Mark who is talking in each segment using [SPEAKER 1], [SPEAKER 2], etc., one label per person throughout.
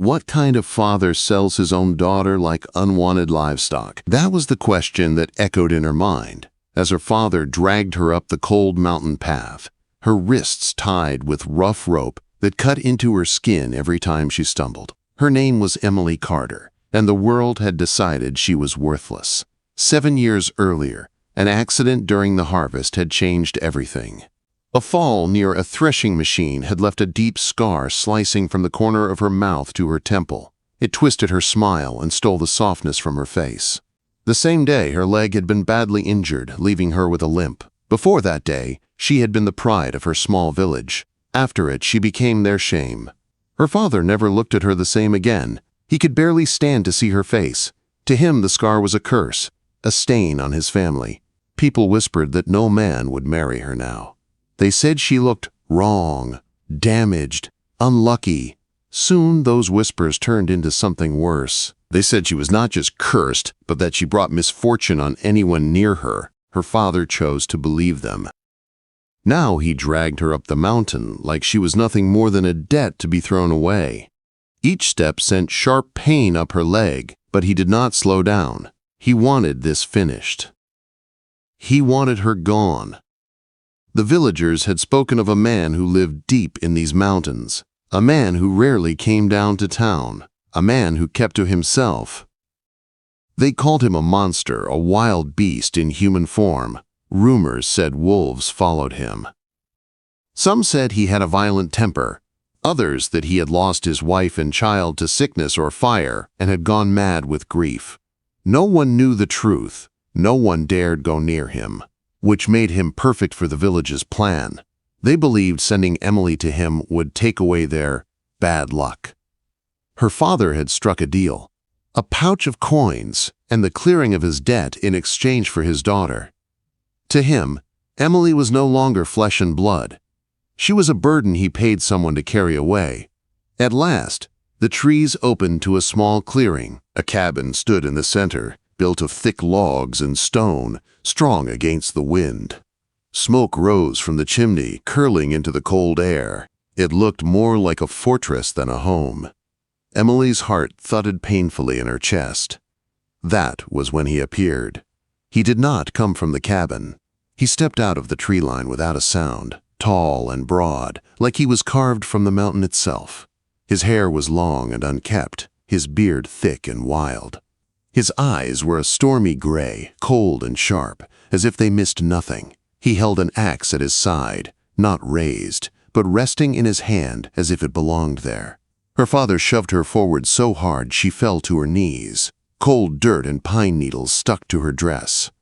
[SPEAKER 1] What kind of father sells his own daughter like unwanted livestock? That was the question that echoed in her mind as her father dragged her up the cold mountain path, her wrists tied with rough rope that cut into her skin every time she stumbled. Her name was Emily Carter, and the world had decided she was worthless. 7 years earlier, an accident during the harvest had changed everything. A fall near a threshing machine had left a deep scar slicing from the corner of her mouth to her temple. It twisted her smile and stole the softness from her face. The same day, her leg had been badly injured, leaving her with a limp. Before that day, she had been the pride of her small village. After it, she became their shame. Her father never looked at her the same again. He could barely stand to see her face. To him, the scar was a curse, a stain on his family. People whispered that no man would marry her now. They said she looked wrong, damaged, unlucky. Soon those whispers turned into something worse. They said she was not just cursed, but that she brought misfortune on anyone near her. Her father chose to believe them. Now he dragged her up the mountain like she was nothing more than a debt to be thrown away. Each step sent sharp pain up her leg, but he did not slow down. He wanted this finished. He wanted her gone. The villagers had spoken of a man who lived deep in these mountains, a man who rarely came down to town, a man who kept to himself. They called him a monster, a wild beast in human form. Rumors said wolves followed him. Some said he had a violent temper, others that he had lost his wife and child to sickness or fire and had gone mad with grief. No one knew the truth, no one dared go near him, which made him perfect for the village's plan. They believed sending Emily to him would take away their bad luck. Her father had struck a deal, a pouch of coins and the clearing of his debt in exchange for his daughter. To him, Emily was no longer flesh and blood. She was a burden he paid someone to carry away. At last, the trees opened to a small clearing. A cabin stood in the center, built of thick logs and stone, strong against the wind. Smoke rose from the chimney, curling into the cold air. It looked more like a fortress than a home. Emily's heart thudded painfully in her chest. That was when he appeared. He did not come from the cabin. He stepped out of the tree line without a sound, tall and broad, like he was carved from the mountain itself. His hair was long and unkempt, his beard thick and wild. His eyes were a stormy gray, cold and sharp, as if they missed nothing. He held an axe at his side, not raised, but resting in his hand as if it belonged there. Her father shoved her forward so hard she fell to her knees. Cold dirt and pine needles stuck to her dress.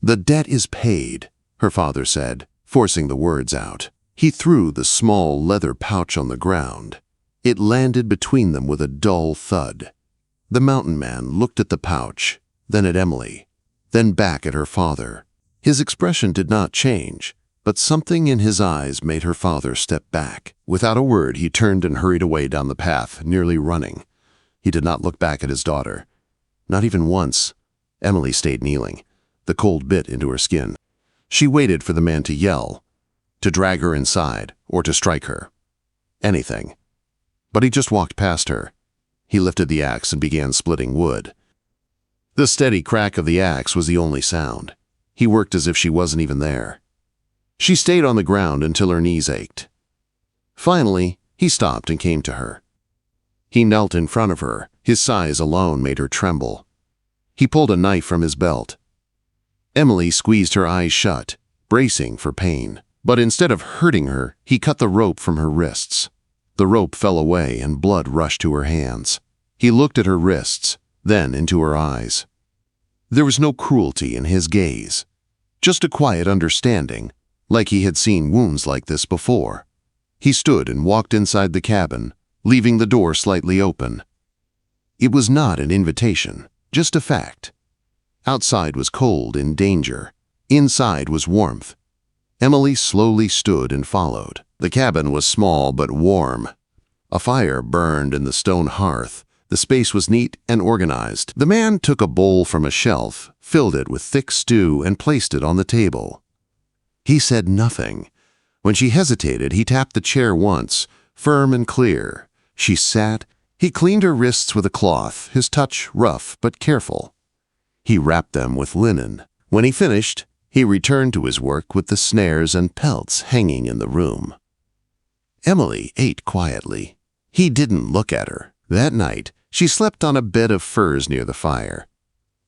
[SPEAKER 1] "The debt is paid," her father said, forcing the words out. He threw the small leather pouch on the ground. It landed between them with a dull thud. The mountain man looked at the pouch, then at Emily, then back at her father. His expression did not change, but something in his eyes made her father step back. Without a word, he turned and hurried away down the path, nearly running. He did not look back at his daughter. Not even once. Emily stayed kneeling. The cold bit into her skin. She waited for the man to yell, to drag her inside, or to strike her. Anything. But he just walked past her. He lifted the axe and began splitting wood. The steady crack of the axe was the only sound. He worked as if she wasn't even there. She stayed on the ground until her knees ached. Finally, he stopped and came to her. He knelt in front of her. His size alone made her tremble. He pulled a knife from his belt. Emily squeezed her eyes shut, bracing for pain. But instead of hurting her, he cut the rope from her wrists. The rope fell away and blood rushed to her hands. He looked at her wrists, then into her eyes. There was no cruelty in his gaze, just a quiet understanding, like he had seen wounds like this before. He stood and walked inside the cabin, leaving the door slightly open. It was not an invitation, just a fact. Outside was cold and danger. Inside was warmth. Emily slowly stood and followed. The cabin was small but warm. A fire burned in the stone hearth. The space was neat and organized. The man took a bowl from a shelf, filled it with thick stew, and placed it on the table. He said nothing. When she hesitated, he tapped the chair once, firm and clear. She sat, He cleaned her wrists with a cloth, his touch rough but careful. He wrapped them with linen. When he finished, he returned to his work with the snares and pelts hanging in the room. Emily ate quietly. He didn't look at her. That night, she slept on a bed of furs near the fire.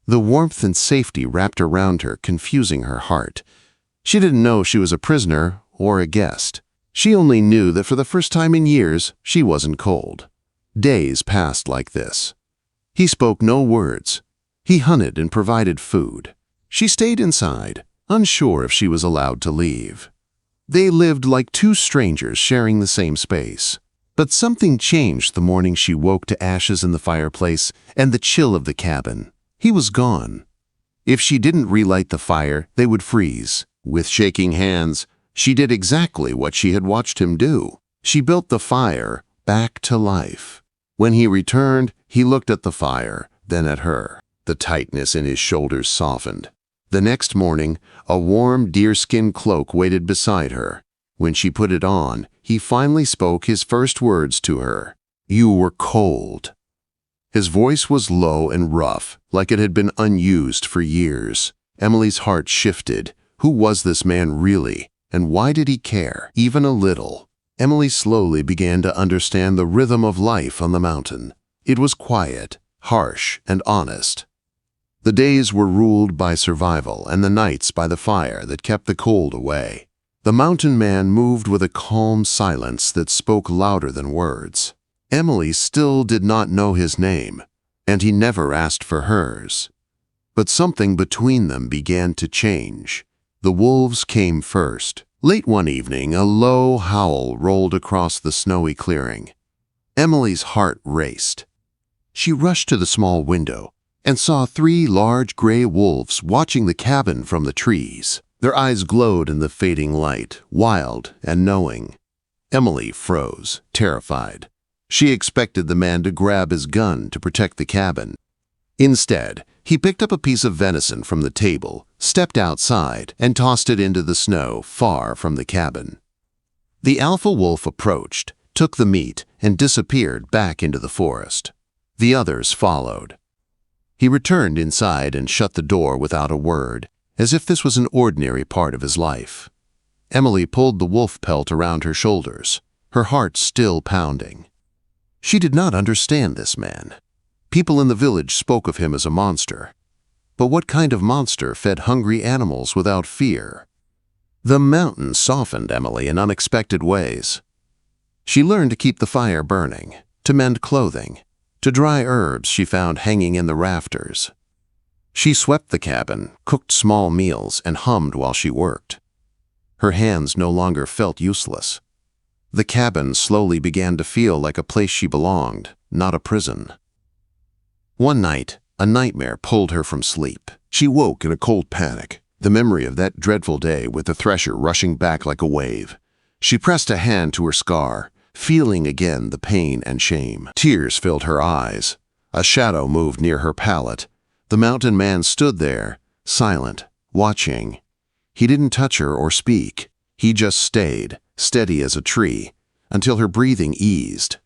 [SPEAKER 1] The warmth and safety wrapped around her, confusing her heart. She didn't know she was a prisoner or a guest. She only knew that for the first time in years, she wasn't cold. Days passed like this. He spoke no words. He hunted and provided food. She stayed inside, unsure if she was allowed to leave. They lived like two strangers sharing the same space. But something changed the morning she woke to ashes in the fireplace and the chill of the cabin. He was gone. If she didn't relight the fire, they would freeze. With shaking hands, she did exactly what she had watched him do. She built the fire back to life. When he returned, he looked at the fire, then at her. The tightness in his shoulders softened. The next morning, a warm deerskin cloak waited beside her. When she put it on, he finally spoke his first words to her. "You were cold." His voice was low and rough, like it had been unused for years. Emily's heart shifted. Who was this man really, and why did he care, even a little? Emily slowly began to understand the rhythm of life on the mountain. It was quiet, harsh, and honest. The days were ruled by survival and the nights by the fire that kept the cold away. The mountain man moved with a calm silence that spoke louder than words. Emily still did not know his name, and he never asked for hers. But something between them began to change. The wolves came first. Late one evening, a low howl rolled across the snowy clearing. Emily's heart raced. She rushed to the small window and saw 3 large gray wolves watching the cabin from the trees. Their eyes glowed in the fading light, wild and knowing. Emily froze, terrified. She expected the man to grab his gun to protect the cabin. Instead, he picked up a piece of venison from the table, stepped outside, and tossed it into the snow far from the cabin. The alpha wolf approached, took the meat, and disappeared back into the forest. The others followed. He returned inside and shut the door without a word, as if this was an ordinary part of his life. Emily pulled the wolf pelt around her shoulders, her heart still pounding. She did not understand this man. People in the village spoke of him as a monster. But what kind of monster fed hungry animals without fear? The mountain softened Emily in unexpected ways. She learned to keep the fire burning, to mend clothing, to dry herbs she found hanging in the rafters. She swept the cabin, cooked small meals, and hummed while she worked. Her hands no longer felt useless. The cabin slowly began to feel like a place she belonged, not a prison. One night, a nightmare pulled her from sleep. She woke in a cold panic, the memory of that dreadful day with the thresher rushing back like a wave. She pressed a hand to her scar, feeling again the pain and shame. Tears filled her eyes. A shadow moved near her pallet. The mountain man stood there, silent, watching. He didn't touch her or speak. He just stayed, steady as a tree, until her breathing eased.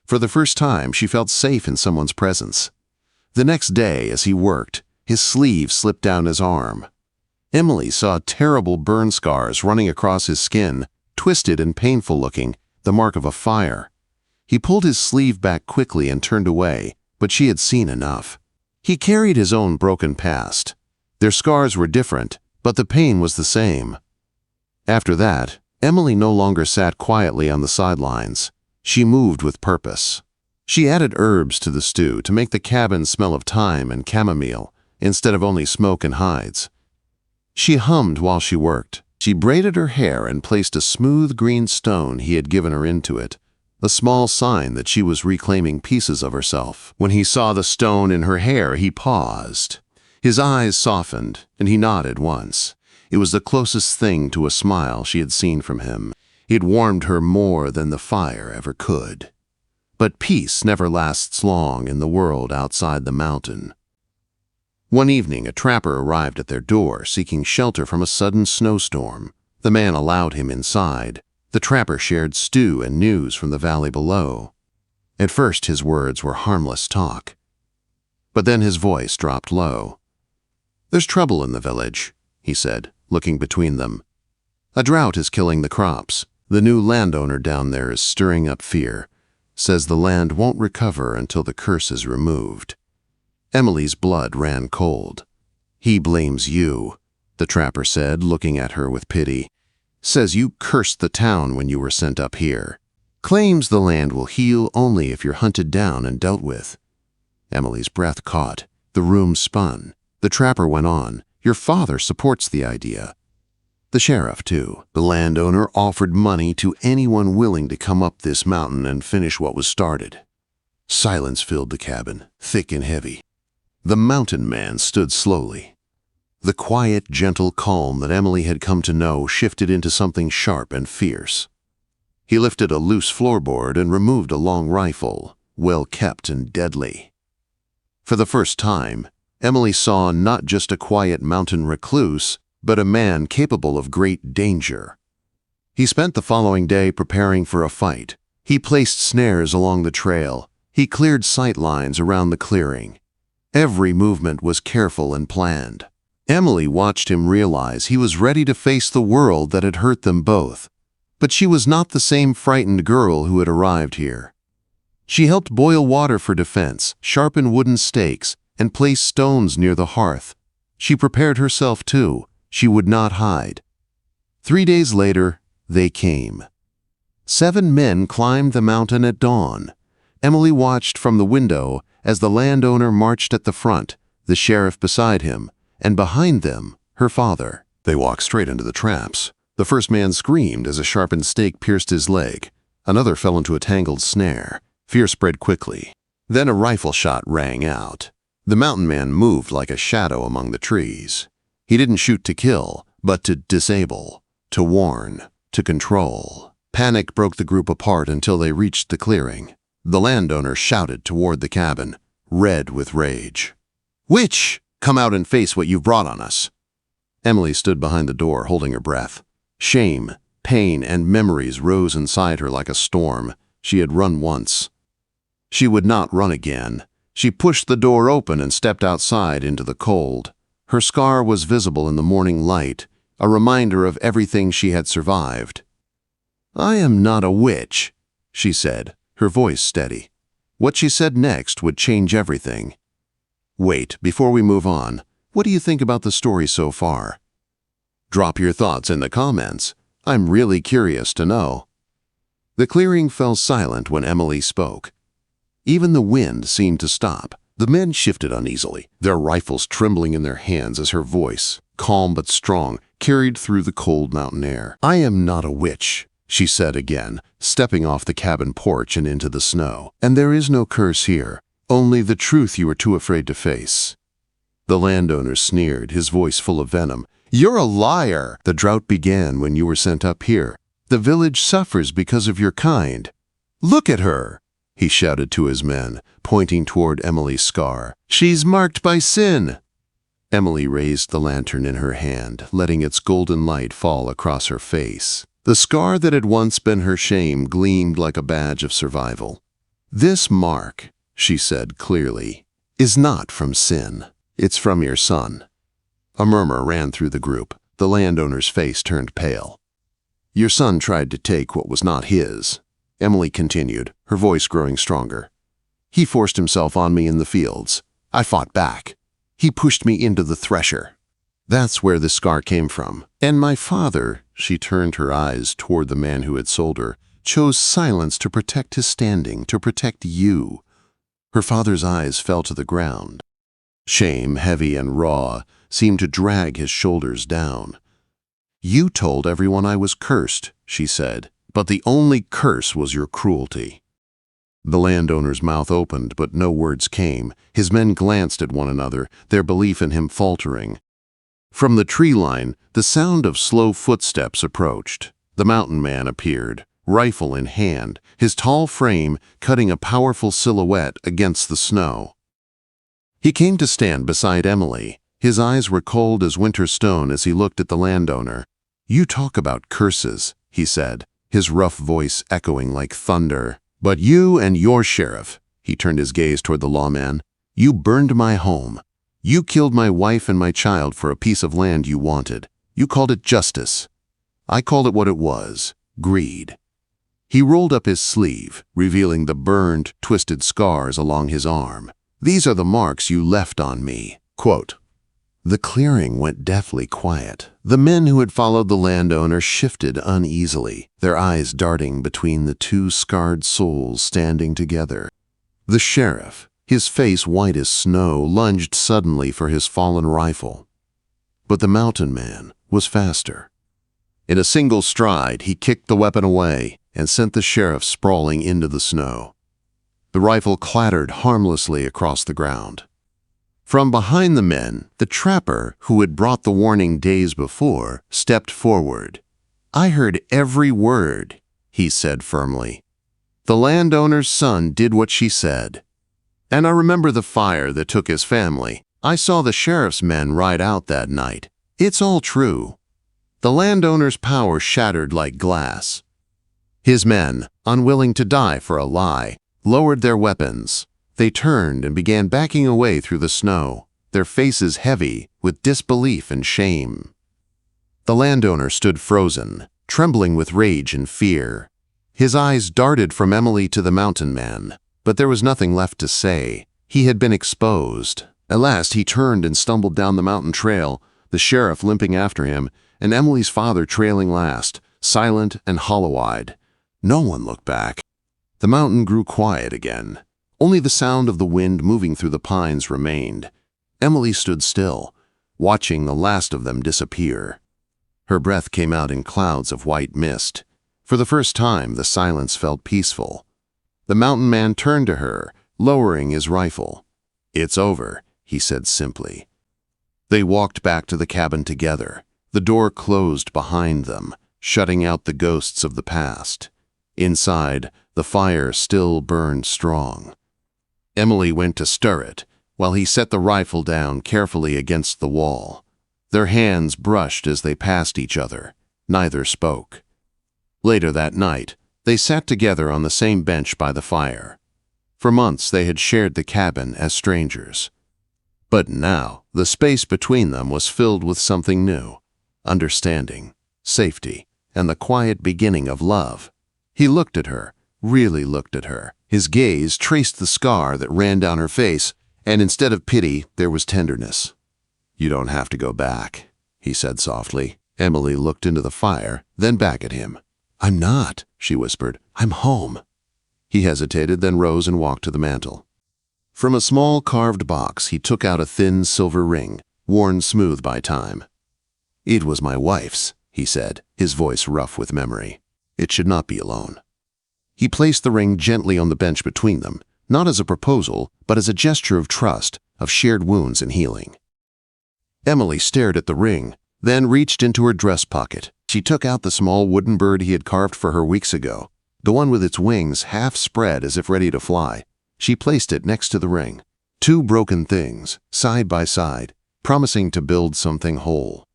[SPEAKER 1] For the first time, she felt safe in someone's presence. The next day, as he worked, his sleeve slipped down his arm. Emily saw terrible burn scars running across his skin, twisted and painful looking, the mark of a fire. He pulled his sleeve back quickly and turned away, but she had seen enough. He carried his own broken past. Their scars were different, but the pain was the same. After that, Emily no longer sat quietly on the sidelines. She moved with purpose. She added herbs to the stew to make the cabin smell of thyme and chamomile, instead of only smoke and hides. She hummed while she worked. She braided her hair and placed a smooth green stone he had given her into it, a small sign that she was reclaiming pieces of herself. When he saw the stone in her hair, he paused. His eyes softened, and he nodded once. It was the closest thing to a smile she had seen from him. It warmed her more than the fire ever could. But peace never lasts long in the world outside the mountain. One evening, a trapper arrived at their door, seeking shelter from a sudden snowstorm. The man allowed him inside. The trapper shared stew and news from the valley below. At first his words were harmless talk, but then his voice dropped low. "There's trouble in the village," he said, looking between them. "A drought is killing the crops. The new landowner down there is stirring up fear, says the land won't recover until the curse is removed." Emily's blood ran cold. "He blames you," the trapper said, looking at her with pity. "Says you cursed the town when you were sent up here. Claims the land will heal only if you're hunted down and dealt with." Emily's breath caught. The room spun. The trapper went on. "Your father supports the idea. The sheriff, too. The landowner offered money to anyone willing to come up this mountain and finish what was started." Silence filled the cabin, thick and heavy. The mountain man stood slowly. The quiet, gentle calm that Emily had come to know shifted into something sharp and fierce. He lifted a loose floorboard and removed a long rifle, well kept and deadly. For the first time, Emily saw not just a quiet mountain recluse, but a man capable of great danger. He spent the following day preparing for a fight. He placed snares along the trail. He cleared sight lines around the clearing. Every movement was careful and planned. Emily watched him realize he was ready to face the world that had hurt them both. But she was not the same frightened girl who had arrived here. She helped boil water for defense, sharpen wooden stakes, and place stones near the hearth. She prepared herself too. She would not hide. 3 days later, they came. 7 men climbed the mountain at dawn. Emily watched from the window as the landowner marched at the front, the sheriff beside him, and behind them, her father. They walked straight into the traps. The first man screamed as a sharpened stake pierced his leg. Another fell into a tangled snare. Fear spread quickly. Then a rifle shot rang out. The mountain man moved like a shadow among the trees. He didn't shoot to kill, but to disable, to warn, to control. Panic broke the group apart until they reached the clearing. The landowner shouted toward the cabin, red with rage. "Witch, come out and face what you've brought on us." Emily stood behind the door, holding her breath. Shame, pain, and memories rose inside her like a storm. She had run once. She would not run again. She pushed the door open and stepped outside into the cold. Her scar was visible in the morning light, a reminder of everything she had survived. "I am not a witch," she said, her voice steady. What she said next would change everything. "Wait, before we move on, what do you think about the story so far? Drop your thoughts in the comments. I'm really curious to know." The clearing fell silent when Emily spoke. Even the wind seemed to stop. The men shifted uneasily, their rifles trembling in their hands as her voice, calm but strong, carried through the cold mountain air. "I am not a witch," she said again, stepping off the cabin porch and into the snow. "And there is no curse here, only the truth you were too afraid to face." The landowner sneered, his voice full of venom. "You're a liar! The drought began when you were sent up here. The village suffers because of your kind. Look at her!" he shouted to his men, pointing toward Emily's scar. "She's marked by sin." Emily raised the lantern in her hand, letting its golden light fall across her face. The scar that had once been her shame gleamed like a badge of survival. "This mark," she said clearly, "is not from sin. It's from your son." A murmur ran through the group. The landowner's face turned pale. "Your son tried to take what was not his," Emily continued, her voice growing stronger. "He forced himself on me in the fields. I fought back. He pushed me into the thresher. That's where the scar came from. And my father," she turned her eyes toward the man who had sold her, "chose silence to protect his standing, to protect you." Her father's eyes fell to the ground. Shame, heavy and raw, seemed to drag his shoulders down. "You told everyone I was cursed," she said, "but the only curse was your cruelty." The landowner's mouth opened, but no words came. His men glanced at one another, their belief in him faltering. From the tree line, the sound of slow footsteps approached. The mountain man appeared, rifle in hand, his tall frame cutting a powerful silhouette against the snow. He came to stand beside Emily. His eyes were cold as winter stone as he looked at the landowner. "You talk about curses," he said, his rough voice echoing like thunder. But you and your sheriff, he turned his gaze toward the lawman, you burned my home. You killed my wife and my child for a piece of land you wanted. You called it justice. I called it what it was, greed. He rolled up his sleeve, revealing the burned, twisted scars along his arm. These are the marks you left on me. Quote, the clearing went deathly quiet. The men who had followed the landowner shifted uneasily, their eyes darting between the two scarred souls standing together. The sheriff, his face white as snow, lunged suddenly for his fallen rifle. But the mountain man was faster. In a single stride, he kicked the weapon away and sent the sheriff sprawling into the snow. The rifle clattered harmlessly across the ground. From behind the men, the trapper, who had brought the warning days before, stepped forward. I heard every word, he said firmly. The landowner's son did what she said. And I remember the fire that took his family. I saw the sheriff's men ride out that night. It's all true. The landowner's power shattered like glass. His men, unwilling to die for a lie, lowered their weapons. They turned and began backing away through the snow, their faces heavy with disbelief and shame. The landowner stood frozen, trembling with rage and fear. His eyes darted from Emily to the mountain man, but there was nothing left to say. He had been exposed. At last he turned and stumbled down the mountain trail, the sheriff limping after him, and Emily's father trailing last, silent and hollow-eyed. No one looked back. The mountain grew quiet again. Only the sound of the wind moving through the pines remained. Emily stood still, watching the last of them disappear. Her breath came out in clouds of white mist. For the first time, the silence felt peaceful. The mountain man turned to her, lowering his rifle. It's over, he said simply. They walked back to the cabin together. The door closed behind them, shutting out the ghosts of the past. Inside, the fire still burned strong. Emily went to stir it, while he set the rifle down carefully against the wall. Their hands brushed as they passed each other. Neither spoke. Later that night, they sat together on the same bench by the fire. For months they had shared the cabin as strangers. But now, the space between them was filled with something new: understanding, safety, and the quiet beginning of love. He looked at her, really looked at her. His gaze traced the scar that ran down her face, and instead of pity, there was tenderness. You don't have to go back, he said softly. Emily looked into the fire, then back at him. I'm not, she whispered. I'm home. He hesitated, then rose and walked to the mantel. From a small carved box, he took out a thin silver ring, worn smooth by time. It was my wife's, he said, his voice rough with memory. It should not be alone. He placed the ring gently on the bench between them, not as a proposal, but as a gesture of trust, of shared wounds and healing. Emily stared at the ring, then reached into her dress pocket. She took out the small wooden bird he had carved for her weeks ago, the one with its wings half spread as if ready to fly. She placed it next to the ring. Two broken things, side by side, promising to build something whole.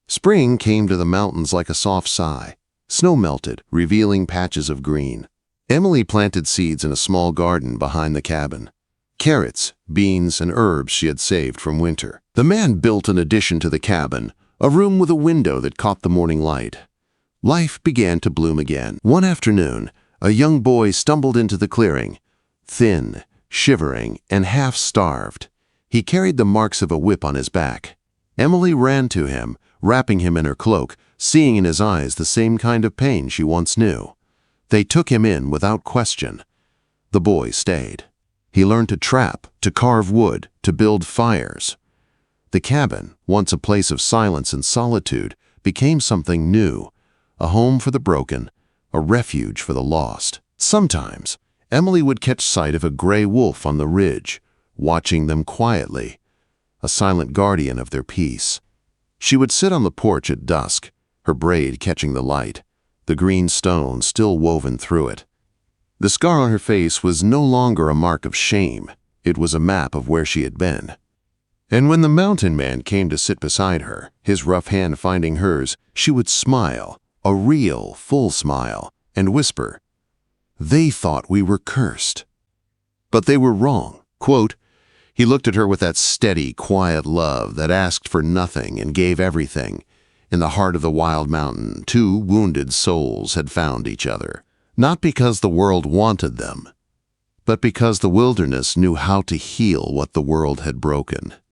[SPEAKER 1] Spring came to the mountains like a soft sigh. Snow melted, revealing patches of green. Emily planted seeds in a small garden behind the cabin. Carrots, beans, and herbs she had saved from winter. The man built an addition to the cabin, a room with a window that caught the morning light. Life began to bloom again. One afternoon, a young boy stumbled into the clearing, thin, shivering, and half-starved. He carried the marks of a whip on his back. Emily ran to him, wrapping him in her cloak, seeing in his eyes the same kind of pain she once knew. They took him in without question. The boy stayed. He learned to trap, to carve wood, to build fires. The cabin, once a place of silence and solitude, became something new, a home for the broken, a refuge for the lost. Sometimes, Emily would catch sight of a gray wolf on the ridge, watching them quietly, a silent guardian of their peace. She would sit on the porch at dusk, her braid catching the light, the green stone still woven through it. The scar on her face was no longer a mark of shame. It was a map of where she had been. And when the mountain man came to sit beside her, his rough hand finding hers, she would smile, a real, full smile, and whisper, They thought we were cursed. But they were wrong. Quote, he looked at her with that steady, quiet love that asked for nothing and gave everything. In the heart of the wild mountain, two wounded souls had found each other. Not because the world wanted them, but because the wilderness knew how to heal what the world had broken.